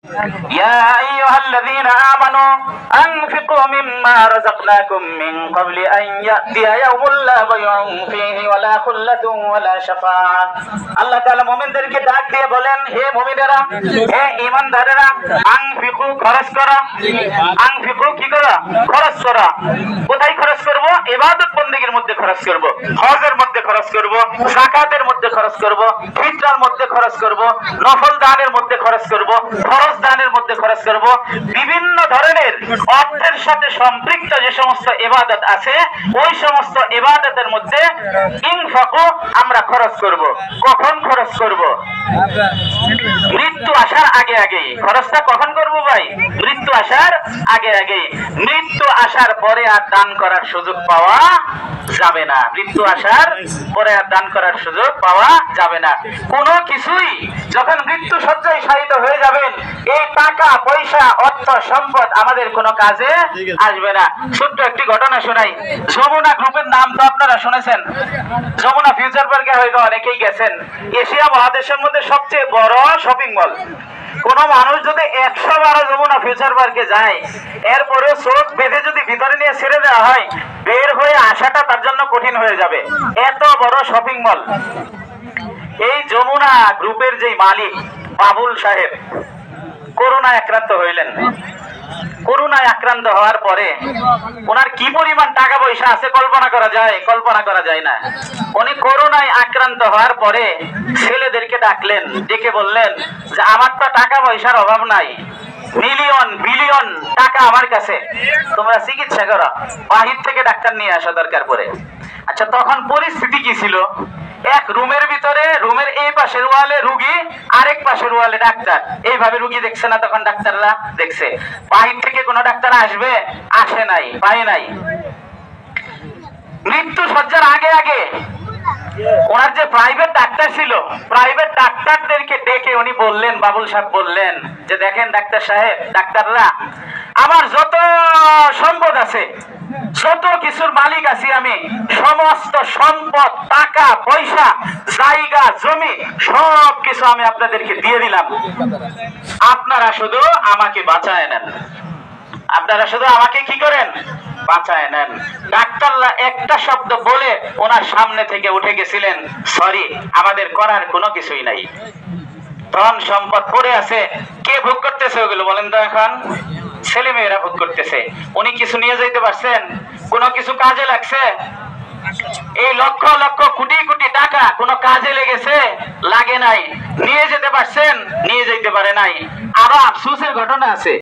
يا أيها الذين آمنوا أنفقوا مما رزقناكم من قبل أن يأتي يوم لا بيع فيه ولا خلة ولا شفاعة আল্লাহ তাআলা মুমিনদেরকে ডাক দিয়ে বলেন, হে মুমিনেরা, হে ঈমানদারেরা, আনফিকু খরচ করো। আনফিকু কি করো? খরচ করো। কোথায় খরচ করব? ইবাদত বন্দেগীর মধ্যে খরচ করব, হজের মধ্যে খরচ করব, যাকাতের মধ্যে খরচ করব, ফিতরার মধ্যে খরচ করব, নফল দানের মধ্যে খরচ করব, ফরজ দানের মধ্যে খরচ করব। বিভিন্ন ধরনের অর্থের সাথে সম্পৃক্ত যে সমস্ত ইবাদত আছে, ওই সমস্ত ইবাদতের মধ্যে ইনফাকু আমরা খরচ করব। কখন খরচ করব? মৃত্যু আসার আগে আগে। খরচটা কখন করব ভাই? মৃত্যু আসার আগে আগে। মৃত্যু আসার পরে আর দান করার সুযোগ পাওয়া যাবে না। মৃত্যু আসার পরে আর দান করার সুযোগ পাওয়া যাবে না। কোনো কিছুই যখন মৃত্যু শয্যায় শায়িত হয়ে যাবেন, এই টাকা পয়সা অর্থ সম্পদ আমাদের কোনো কাজে আসবে না। ছোট্ট একটি ঘটনা শোনাই। যমুনা গ্রুপের নাম তো আপনারা শুনেছেন। যমুনা ফিউচার পার্কে হয়তো অনেকেই গেছেন। এশিয়া মহাদেশের মধ্যে সবচেয়ে বড় শপিং মল। কোন মানুষ যদি 100 বার যমুনা ফিউচার পার্কে যায়, এরপরে চোখ বেঁধে যদি ভিতরে নিয়ে ছেড়ে দেওয়া হয়, বের হয়ে আসাটা তার জন্য কঠিন হয়ে যাবে। এত বড় শপিং মল। এই যমুনা গ্রুপের যে মালিক বাবুল সাহেব করোনায় আক্রান্ত হইলেন। করোনায় আক্রান্ত হওয়ার পরে ওনার কি পরিমাণ টাকা পয়সা আছে কল্পনা করা যায়? কল্পনা করা যায় না। উনি করোনায় আক্রান্ত হওয়ার পরে ছেলেদেরকে ডাকলেন, ডেকে বললেন যে আমার তো টাকা পয়সার অভাব নাই, মিলিয়ন বিলিয়ন টাকা আমার কাছে, তোমরা চিকিৎসা করো, বাহির থেকে ডাক্তার নিয়ে আসা দরকার পড়ে। আচ্ছা, তখন পরিস্থিতি কি ছিল? এক রুমের ভিতরে, রুমের এই পাশের ওয়ালে রুগী, আরেক পাশের ওয়ালে ডাক্তার। এইভাবে রুগী দেখছে না তখন ডাক্তাররা? দেখছে। বাহির থেকে কোনো ডাক্তার আসবে? আসে নাই, পায় নাই। মৃত্যু শয্যার আগে আগে ওনার যে প্রাইভেট ডাক্তার ছিল, প্রাইভেট ডাক্তারদেরকে ডেকে উনি বললেন, বাবুল সাহেব বললেন যে দেখেন ডাক্তার সাহেব, ডাক্তাররা, আমার যত সম্পদ আছে, যত কিছুর মালিক আছি আমি, সমস্ত সম্পদ, টাকা পয়সা, জায়গা জমি সব কিছু আমি আপনাদেরকে দিয়ে দিলাম। আপনারা শুধু আমাকে বাঁচায় নেন। আপনারা শুধু আমাকে কি করেন? বাঁচায় নেন। ডাক্তাররা একটা শব্দ বলে ওনার সামনে থেকে উঠে গেছিলেন, সরি, আমাদের করার কোনো কিছুই নাই। ধন সম্পদ পড়ে আছে, কে ভোগ করতেছে ওগুলো বলেন তো? এখন ছেলে মেয়েরা ভোগ করতেছে। উনি কিছু নিয়ে যেতে পারছেন? কোনো কিছু কাজে লাগছে? এই লক্ষ লক্ষ কোটি কোটি টাকা কোনো কাজে লেগেছে? লাগে নাই। নিয়ে যেতে পারছেন? নিয়ে যেতে পারে নাই। আরো আফসোসের ঘটনা আছে।